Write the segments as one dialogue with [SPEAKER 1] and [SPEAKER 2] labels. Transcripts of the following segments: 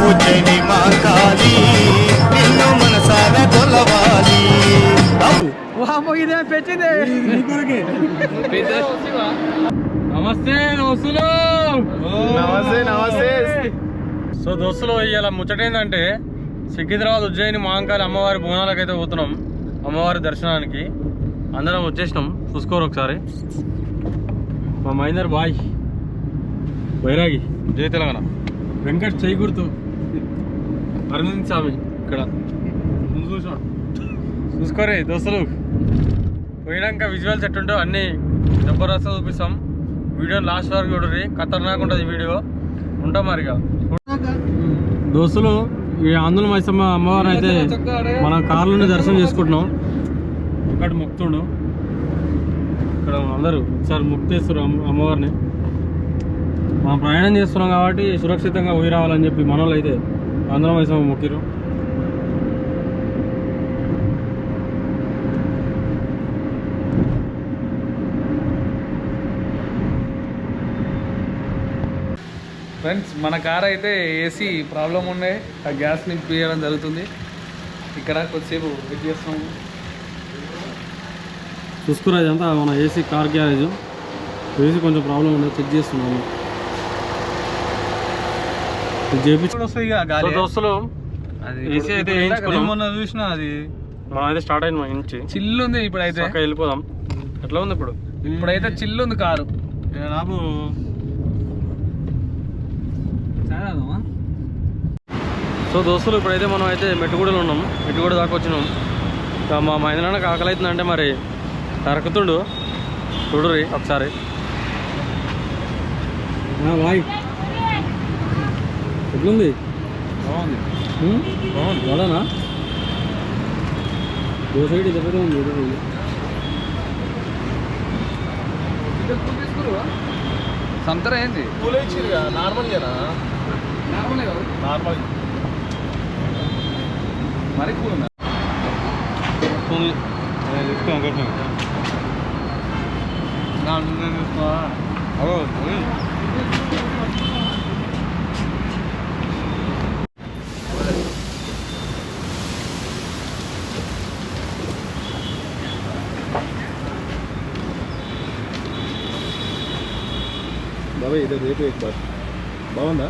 [SPEAKER 1] ఉజ్జయిని మహంకాళి నిన్ను మనసారా కొలవాలి.
[SPEAKER 2] నమస్తే దోస్తులు.
[SPEAKER 3] నమస్తే నమస్తే.
[SPEAKER 2] సో దోస్తులు ఇవాళ ముచ్చటేందంటే సికింద్రాబాద్ ఉజ్జయిని మహంకాళి అమ్మవారి బోనాలకు అయితే పోతున్నాం. అమ్మవారి దర్శనానికి అందరం వచ్చేసినాం. చూసుకోరు ఒకసారి. మా మహేందర్ బాయ్, వైరాగి, జై తెలంగాణ, వెంకట్ చేయి గుర్తు, అరవింద్ స్వామి ఇక్కడ చూసుకోరే దోస్తులు. పోయినాక విజువల్స్ ఎట్టుంటో అన్నీ జబర్దస్త్ చూపిస్తాం. వీడియోని లాస్ట్ వరకు చూడరి, ఖతర్నాక్ ఉంటుంది ఈ వీడియో. ఉంటాం మరిగా దోస్తులు. ఈ ఆందోళన మైసమ్మ అమ్మవారిని అయితే మనం కార్లోనే దర్శనం చేసుకుంటున్నాం. ఒకటి మొక్కుతుండు ఇక్కడ అందరూ ఒకసారి మొక్కేస్తారు అమ్మవారిని. మనం ప్రయాణం చేస్తున్నాం కాబట్టి సురక్షితంగా పోయి రావాలని చెప్పి మన వాళ్ళు అయితే ఆందోళన మైసమ్మ మొక్కిరు.
[SPEAKER 3] ఫ్రెండ్స్, మన కార్ అయితే ఏసీ ప్రాబ్లం ఉండే, ఆ గ్యాస్ నింపియడం జరుగుతుంది. ఇక్కడ కొద్దిసేపు వెయిట్ చేస్తున్నాము.
[SPEAKER 2] చూసుకురా, ఇదంతా మన ఏసీ కార్ గ్యారేజ్. ఏసీ కొంచెం ప్రాబ్లం ఉండే, చెక్ చేస్తున్నాము. దోస్తులు ఏసీ అయితే
[SPEAKER 3] మొన్న చూసినా, అది
[SPEAKER 2] మనం అయితే స్టార్ట్ అయింది. మా ఇంటి
[SPEAKER 3] చిల్లు ఉంది. ఇప్పుడైతే
[SPEAKER 2] వెళ్ళిపోదాం. ఎట్లా ఉంది ఇప్పుడు?
[SPEAKER 3] ఇప్పుడైతే చిల్లు ఉంది కారు.
[SPEAKER 2] నాకు సో దోస్తులు ఇప్పుడైతే మనం అయితే మెట్టుగూడలో ఉన్నాం. మెట్టుగూడ దాకా వచ్చినాం. మా మహేంద్రకి ఆకలి అవుతుందంటే మరి తరకుతుండు. చూడురి ఒకసారి. బాయ్, ఎట్లుంది?
[SPEAKER 3] బాగుంది.
[SPEAKER 2] బాగుందా? ఓ సైడ్ దగ్గర ఉంది.
[SPEAKER 3] సంతర ఏంది?
[SPEAKER 1] నార్మల్
[SPEAKER 3] నార్మల్ మరి కూల్ ఉందా?
[SPEAKER 1] బాబాయ్ ఇదే రేపు ఎక్కువ బాగుందా?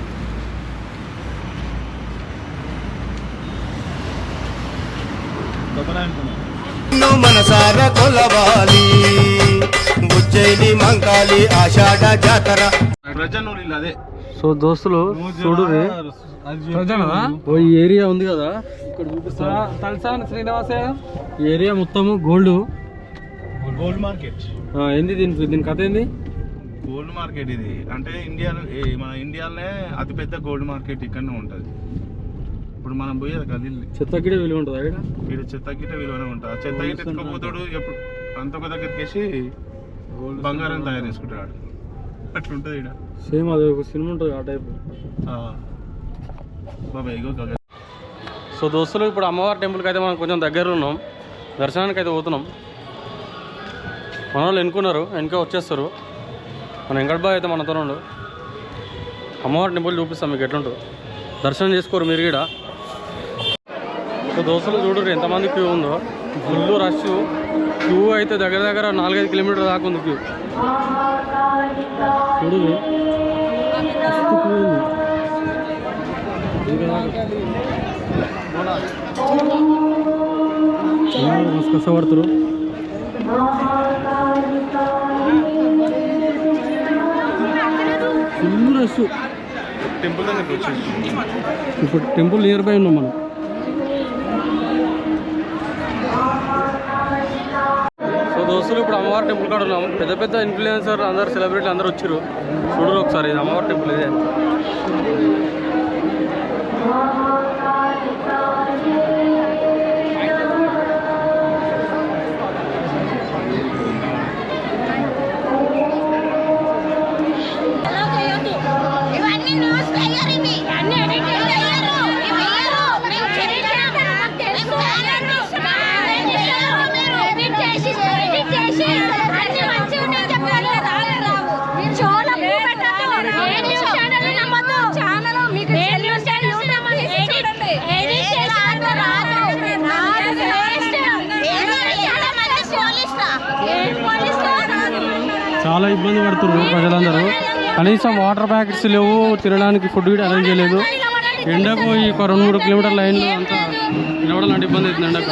[SPEAKER 1] మనసారా కొలవాలి ఉజ్జయిని మహంకాళి ఆషాఢ జాతర. అదే
[SPEAKER 2] సో దోస్తులు చూడు, ఈ ఏరియా ఉంది కదా ఇక్కడ చూపిస్తా.
[SPEAKER 3] తలసాని శ్రీనివాస
[SPEAKER 2] ఈ ఏరియా మొత్తము గోల్డ్
[SPEAKER 1] మార్కెట్.
[SPEAKER 2] ఏంది దీని కథ ఏంది?
[SPEAKER 1] గోల్డ్ మార్కెట్ ఇది అంటే మన ఇండియాలోనే అతిపెద్ద గోల్డ్ మార్కెట్ ఇక్కడనే ఉంటుంది. ఇప్పుడు మనం పోయేది కదా,
[SPEAKER 2] చెత్తగిడ విలువ ఉంటుంది ఇక్కడ.
[SPEAKER 1] వీడు చెత్తగిట విలువనే ఉంటుంది. చెత్తగిట ఎత్తుకోపోతాడు, ఎప్పుడు అంత ఒక దగ్గరికి వేసి బంగారం తయారు చేసుకుంటాడు. అట్లుంటుంది ఇక్కడ.
[SPEAKER 2] సేమ్ అది ఒక సినిమా ఉంటుంది ఆ టైప్. సో దోస్తులు ఇప్పుడు అమ్మవారి టెంపుల్కి అయితే మనం కొంచెం దగ్గర ఉన్నాం. దర్శనానికి అయితే పోతున్నాం. మన వాళ్ళు ఎన్నుకున్నారు, వెనక వచ్చేస్తారు. మన వెంకటబాయ్ అయితే మనతో ఉండు. అమ్మవారి టెంపుల్ చూపిస్తాం మీకు ఎట్లుంటుందో. దర్శనం చేసుకోరు మీరు కూడా. సో దోస్తులు చూడరు ఎంతమంది క్యూ ఉందో. Full rush. క్యూ అయితే దగ్గర దగ్గర 4-5 కిలోమీటర్ల దాకా ఉంది క్యూ. చూడు క్యూ ఉంది. మస్తు కష్టపడుతురు. Full rush.
[SPEAKER 1] టెంపుల్ దగ్గరికి వచ్చేసి
[SPEAKER 2] ఇప్పుడు టెంపుల్ నియర్ బై ఉన్నాం మనం. సో దోస్తులు ఇప్పుడు అమ్మవారి టెంపుల్ కాడ ఉన్నాం. పెద్ద పెద్ద ఇన్ఫ్లుయెన్సర్ అందరు, సెలబ్రిటీలు అందరూ వచ్చారు. చూడరు ఒకసారి, ఇది అమ్మవారి టెంపుల్ ఇదే. చాలా ఇబ్బంది పడుతున్నారు ప్రజలందరూ. కనీసం వాటర్ ప్యాకెట్స్ లేవు, తినడానికి ఫుడ్ కూడా అరేంజ్ చేయలేదు. ఎండకు ఈ 2-3 కిలోమీటర్ లైన్లు అంతా నిలవడం ఇబ్బంది అవుతుంది ఎండకు.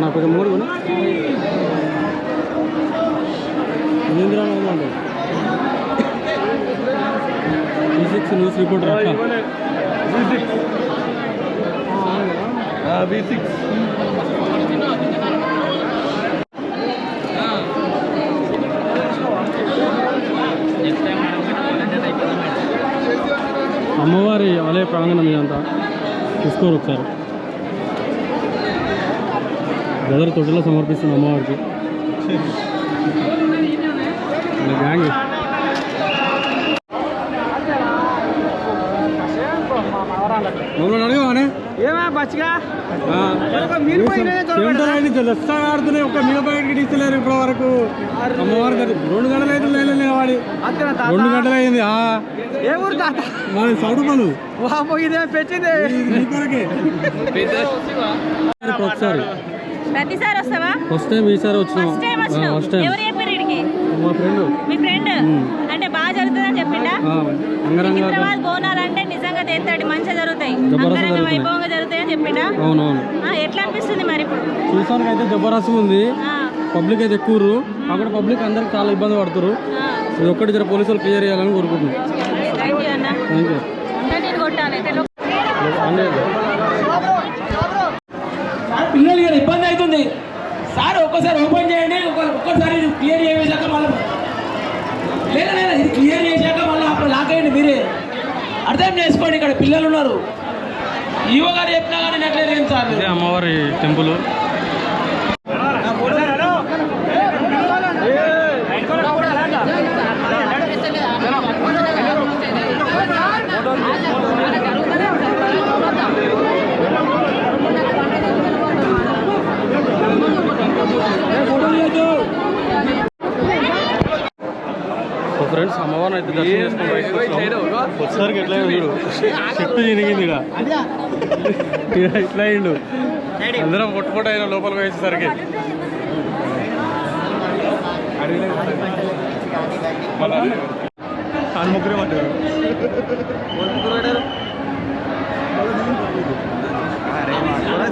[SPEAKER 2] నాకు కొంచెం మూడు V6 న్యూస్ రిపోర్టర్
[SPEAKER 3] V6
[SPEAKER 2] అమ్మవారి ఆలయ ప్రాంగణం ఇదంతా చూసుకోరు ఒకసారి. బ్రదర్ తొట్టెలో సమర్పిస్తుంది అమ్మవారికి గ్యాంగ్. మమ్మల్ని అడగవానే ఏమా బచ్చిగా
[SPEAKER 4] ఆడుతున్నాయి ఒక మీద బయటకి ఇస్తలేరు ఇప్పటి వరకు అమ్మవారి 2 గంటలు అయితే నిలబడి 2 గంటలు అయింది
[SPEAKER 2] ఏ ఊరు తాత
[SPEAKER 4] మరి సౌడుపలు
[SPEAKER 2] వామో ఇదే పెట్టింది
[SPEAKER 4] ఒకసారి
[SPEAKER 5] ప్రతిసారి వస్తావా?
[SPEAKER 4] ఫస్ట్ టైం ఈసారి వచ్చినాం ఫస్ట్ టైం
[SPEAKER 5] ఎవరు చెప్పారు ఇడికి?
[SPEAKER 4] మా ఫ్రెండ్
[SPEAKER 5] మీ ఫ్రెండ్ అంటే బాగా జరుగుతుందని చెప్పిండా?
[SPEAKER 4] అంగరంగ
[SPEAKER 5] సికింద్రాబాద్ బోనాలు అంటే నిజంగా తెస్తాడు మంచిగా జరుగుతాయి, అంగరంగ వైభవంగా జరుగుతాయి అని చెప్పిండా?
[SPEAKER 4] అవునవును
[SPEAKER 5] ఎట్లా అనిపిస్తుంది మరి ఇప్పుడు?
[SPEAKER 4] చూసానికి అయితే జబర్దస్త్ ఉంది, పబ్లిక్ అయితే ఎక్కువ అక్కడ పబ్లిక్ అందరికి చాలా ఇబ్బంది పడుతున్నారు. ఇది ఒక్కటి జర పోలీసులు క్లియర్ చేయాలని కోరుకుంటున్నాం.
[SPEAKER 5] థ్యాంక్ యూ అన్న.
[SPEAKER 4] Thank you.
[SPEAKER 5] నేను కొట్టాలి
[SPEAKER 6] పిల్లలు ఇక్కడ ఇబ్బంది అవుతుంది సార్, ఒక్కసారి ఓపెన్ చేయండి, ఒక్కసారి క్లియర్ చేసాక మళ్ళీ లేదా ఇది క్లియర్ చేశాక మళ్ళీ అప్పుడు లాక్ అయ్యండి. మీరే అర్థం చేసుకోండి, ఇక్కడ పిల్లలు ఉన్నారు. ఈవో గారు చెప్పినా కానీ నెట్లేదు ఏం సార్.
[SPEAKER 2] ఇదే అమ్మవారి టెంపుల్. ఫ్రెండ్స్ అమ్మవారిని అయితే దర్శనం చేసుకుని బయటకు వచ్చేసరికి ఎట్లా చూడు చెట్టు చినిగింది ఇట్లా అయిండు. అందరం పొట్టుపొట్టు అయిన లోపలికి వేసేసరికి ముగ్గురే పట్టారు.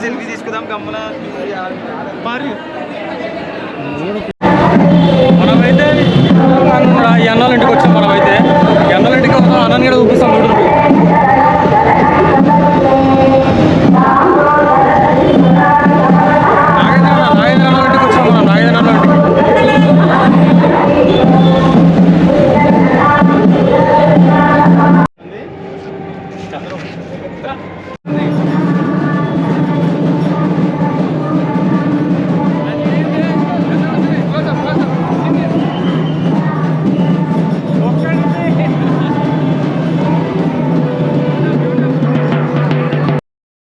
[SPEAKER 2] సెల్ఫీ తీసుకుందాం గమ్మున. మనమైతే ఈ అన్నాల ఇంటికి వచ్చాం. మనమైతే ఈ అన్నాల ఇంటికి అన్నని కూడా